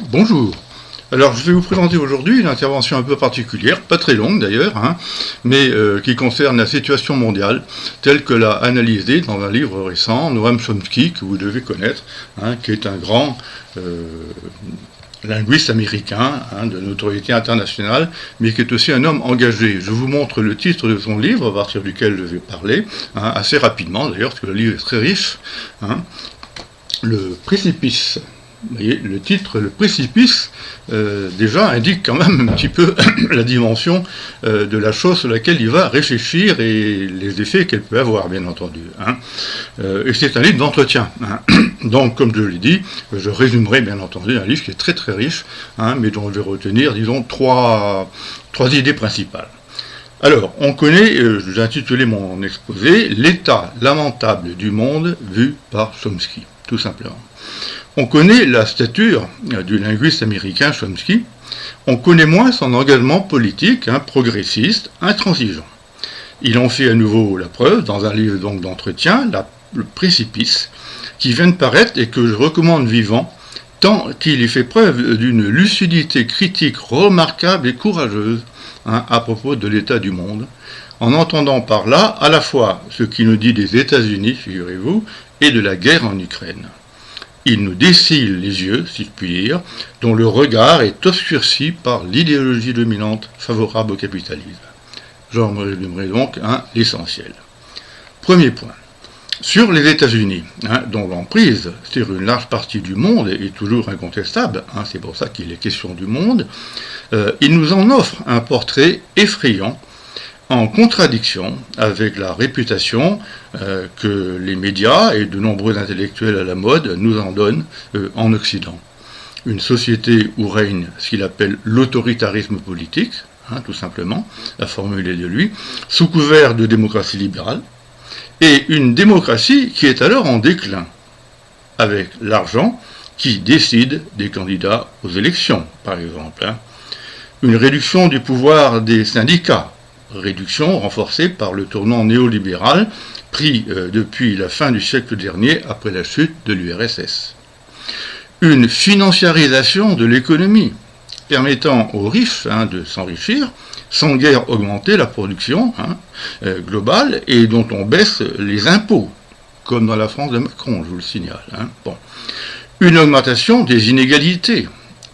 Bonjour. Alors, je vais vous présenter aujourd'hui une intervention un peu particulière, pas très longue d'ailleurs, mais qui concerne la situation mondiale, telle que l'a analysée dans un livre récent, Noam Chomsky, que vous devez connaître, qui est un grand linguiste américain, de notoriété internationale, mais qui est aussi un homme engagé. Je vous montre le titre de son livre, à partir duquel je vais parler, assez rapidement d'ailleurs, parce que le livre est très riche, Le précipice. Vous voyez, le titre, le précipice, déjà indique quand même un petit peu la dimension de la chose sur laquelle il va réfléchir et les effets qu'elle peut avoir, bien entendu. Et c'est un livre d'entretien. Donc, comme je l'ai dit, je résumerai bien entendu un livre qui est très très riche, mais dont je vais retenir, disons, trois idées principales. Alors, on connaît, j'ai intitulé mon exposé, l'état lamentable du monde vu par Chomsky, tout simplement. On connaît la stature du linguiste américain Chomsky, on connaît moins son engagement politique, progressiste, intransigeant. Il en fait à nouveau la preuve dans un livre donc d'entretien, Le précipice, qui vient de paraître et que je recommande vivant, tant qu'il y fait preuve d'une lucidité critique remarquable et courageuse à propos de l'état du monde, en entendant par là à la fois ce qu'il nous dit des États-Unis, figurez-vous, et de la guerre en Ukraine. Il nous dessille les yeux, si je puis dire, dont le regard est obscurci par l'idéologie dominante favorable au capitalisme. J'en résumerai donc l'essentiel. Premier point. Sur les États-Unis, dont l'emprise sur une large partie du monde est toujours incontestable, c'est pour ça qu'il est question du monde, il nous en offre un portrait effrayant, en contradiction avec la réputation que les médias et de nombreux intellectuels à la mode nous en donnent en Occident. Une société où règne ce qu'il appelle l'autoritarisme politique, tout simplement, la formule est de lui, sous couvert de démocratie libérale, et une démocratie qui est alors en déclin, avec l'argent qui décide des candidats aux élections, par exemple. Une réduction du pouvoir des syndicats, réduction renforcée par le tournant néolibéral pris depuis la fin du siècle dernier après la chute de l'URSS. Une financiarisation de l'économie, permettant aux riches de s'enrichir, sans guère augmenter la production globale et dont on baisse les impôts, comme dans la France de Macron, je vous le signale. Une augmentation des inégalités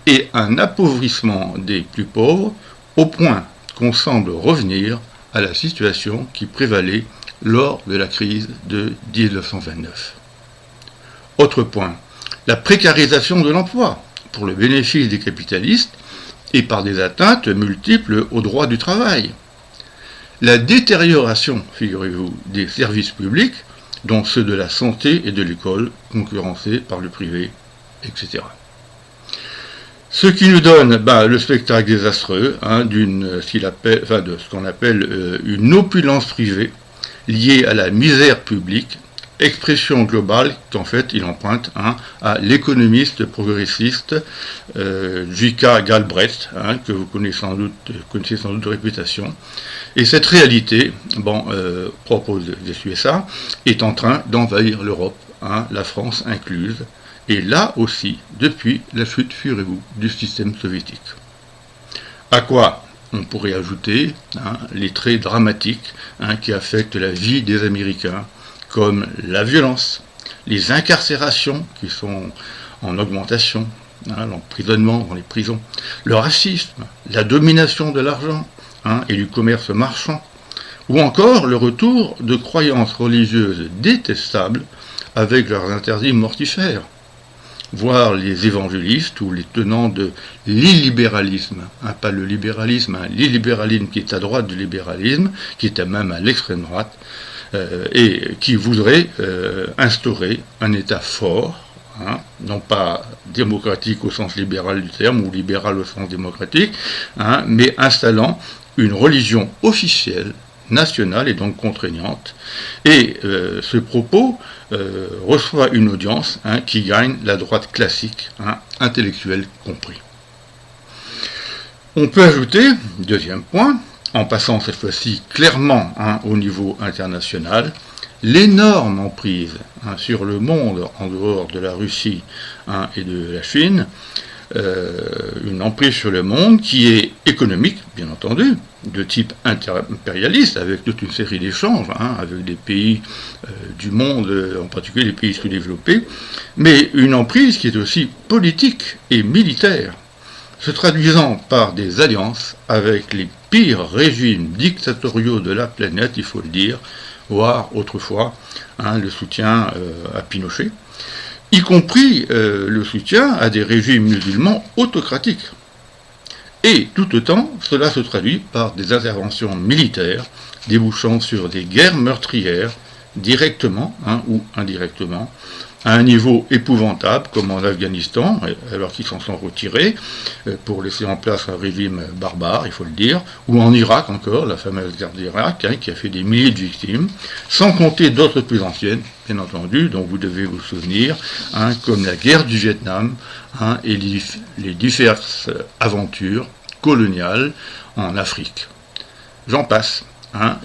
et un appauvrissement des plus pauvres au point qu'on semble revenir à la situation qui prévalait lors de la crise de 1929. Autre point, la précarisation de l'emploi pour le bénéfice des capitalistes et par des atteintes multiples aux droits du travail. La détérioration, figurez-vous, des services publics, dont ceux de la santé et de l'école, concurrencés par le privé, etc. Ce qui nous donne le spectacle désastreux de ce qu'on appelle une opulence privée liée à la misère publique, expression globale qu'en fait il emprunte à l'économiste progressiste J.K. Galbraith, que vous connaissez sans doute de réputation. Et cette réalité, propose des USA, est en train d'envahir l'Europe, la France incluse, et là aussi, depuis la chute, figurez-vous, du système soviétique. À quoi on pourrait ajouter les traits dramatiques qui affectent la vie des Américains, comme la violence, les incarcérations qui sont en augmentation, l'emprisonnement dans les prisons, le racisme, la domination de l'argent et du commerce marchand, ou encore le retour de croyances religieuses détestables avec leurs interdits mortifères, voire les évangélistes ou les tenants de l'illibéralisme, pas le libéralisme, l'illibéralisme qui est à droite du libéralisme, qui est même à l'extrême droite, et qui voudrait instaurer un État fort, non pas démocratique au sens libéral du terme, ou libéral au sens démocratique, mais installant une religion officielle, nationale et donc contraignante. Et ce propos reçoit une audience qui gagne la droite classique, intellectuelle compris. On peut ajouter, deuxième point, en passant cette fois-ci clairement au niveau international, l'énorme emprise sur le monde en dehors de la Russie et de la Chine une emprise sur le monde qui est économique, bien entendu, de type impérialiste, avec toute une série d'échanges, avec des pays du monde, en particulier les pays sous-développés, mais une emprise qui est aussi politique et militaire, se traduisant par des alliances avec les pires régimes dictatoriaux de la planète, il faut le dire, voire autrefois le soutien à Pinochet, y compris le soutien à des régimes musulmans autocratiques. Et tout autant, cela se traduit par des interventions militaires débouchant sur des guerres meurtrières, directement ou indirectement, à un niveau épouvantable, comme en Afghanistan, alors qu'ils s'en sont retirés, pour laisser en place un régime barbare, il faut le dire, ou en Irak encore, la fameuse guerre d'Irak, qui a fait des milliers de victimes, sans compter d'autres plus anciennes, bien entendu, dont vous devez vous souvenir, comme la guerre du Vietnam, et les diverses aventures coloniales en Afrique. J'en passe,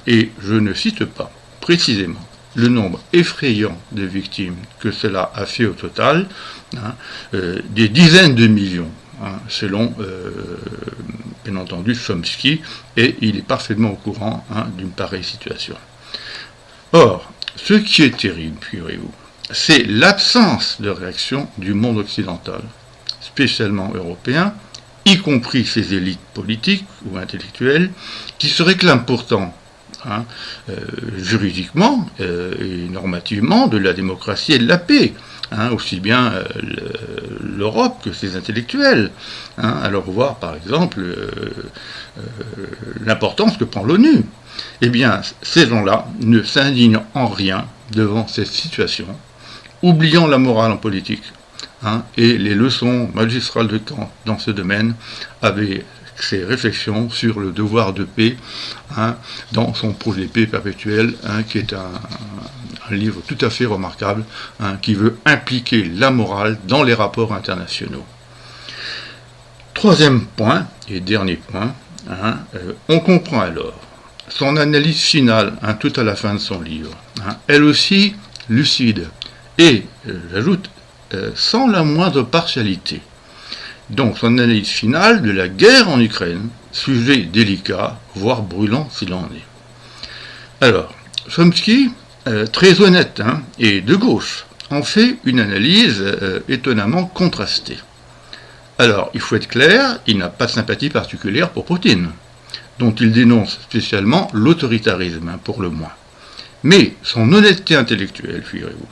et je ne cite pas précisément le nombre effrayant de victimes que cela a fait au total, des dizaines de millions, selon, bien entendu, Chomsky, et il est parfaitement au courant d'une pareille situation. Or, ce qui est terrible, figurez-vous, c'est l'absence de réaction du monde occidental, spécialement européen, y compris ses élites politiques ou intellectuelles, qui se réclament pourtant juridiquement et normativement de la démocratie et de la paix, aussi bien l'Europe que ses intellectuels. Alors voir par exemple l'importance que prend l'ONU. Eh bien, ces gens-là ne s'indignent en rien devant cette situation, oubliant la morale en politique, et les leçons magistrales de Kant dans ce domaine avaient ses réflexions sur le devoir de paix dans son projet Paix perpétuelle, qui est un livre tout à fait remarquable, qui veut impliquer la morale dans les rapports internationaux. Troisième point, et dernier point, on comprend alors son analyse finale, tout à la fin de son livre, elle aussi lucide, et, j'ajoute, sans la moindre partialité. Donc son analyse finale de la guerre en Ukraine, sujet délicat, voire brûlant s'il en est. Alors, Chomsky, très honnête et de gauche, en fait une analyse étonnamment contrastée. Alors, il faut être clair, il n'a pas de sympathie particulière pour Poutine, dont il dénonce spécialement l'autoritarisme, pour le moins. Mais son honnêteté intellectuelle, figurez-vous,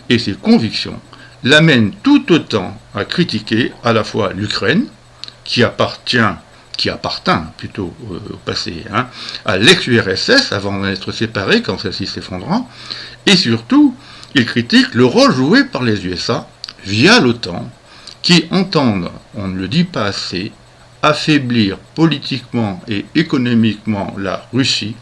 et ses convictions l'amène tout autant à critiquer à la fois l'Ukraine, qui appartint plutôt au passé, à l'ex-URSS avant d'être séparée quand celle-ci s'effondra, et surtout, il critique le rôle joué par les USA via l'OTAN, qui entendent, on ne le dit pas assez, affaiblir politiquement et économiquement la Russie,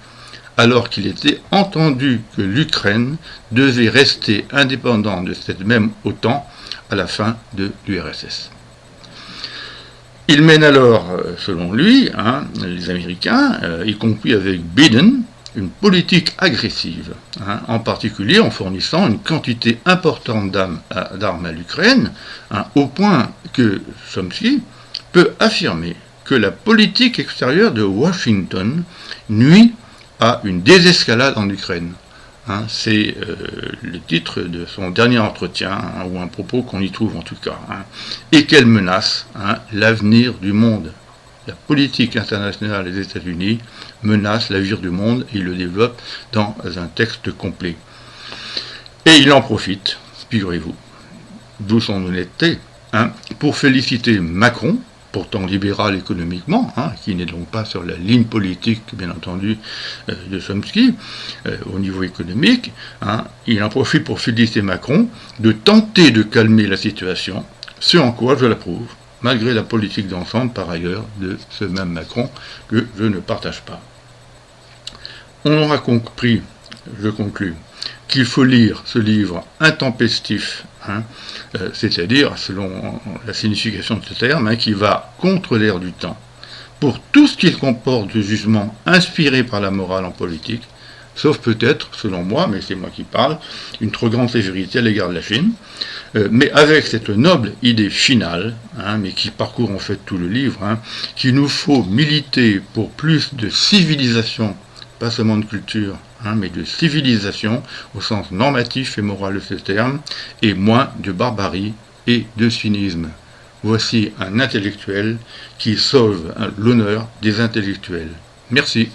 alors qu'il était entendu que l'Ukraine devait rester indépendante de cette même OTAN à la fin de l'URSS. Il mène alors, selon lui, les Américains, y compris avec Biden, une politique agressive, en particulier en fournissant une quantité importante d'armes à l'Ukraine, au point que Chomsky peut affirmer que la politique extérieure de Washington nuit à une désescalade en Ukraine. C'est le titre de son dernier entretien, ou un propos qu'on y trouve en tout cas, et qu'elle menace l'avenir du monde. La politique internationale des États-Unis menace l'avenir du monde, et il le développe dans un texte complet. Et il en profite, figurez-vous, d'où son honnêteté, pour féliciter Macron, pourtant libéral économiquement, qui n'est donc pas sur la ligne politique, bien entendu, de Chomsky, au niveau économique. Il en profite pour féliciter Macron de tenter de calmer la situation, ce en quoi je l'approuve, malgré la politique d'ensemble, par ailleurs, de ce même Macron, que je ne partage pas. On aura compris, je conclus, qu'il faut lire ce livre intempestif, c'est-à-dire, selon la signification de ce terme, qui va contre l'air du temps, pour tout ce qu'il comporte de jugements inspirés par la morale en politique, sauf peut-être, selon moi, mais c'est moi qui parle, une trop grande sévérité à l'égard de la Chine, mais avec cette noble idée finale, mais qui parcourt en fait tout le livre, qu'il nous faut militer pour plus de civilisation, pas seulement de culture, mais de civilisation au sens normatif et moral de ce terme, et moins de barbarie et de cynisme. Voici un intellectuel qui sauve l'honneur des intellectuels. Merci.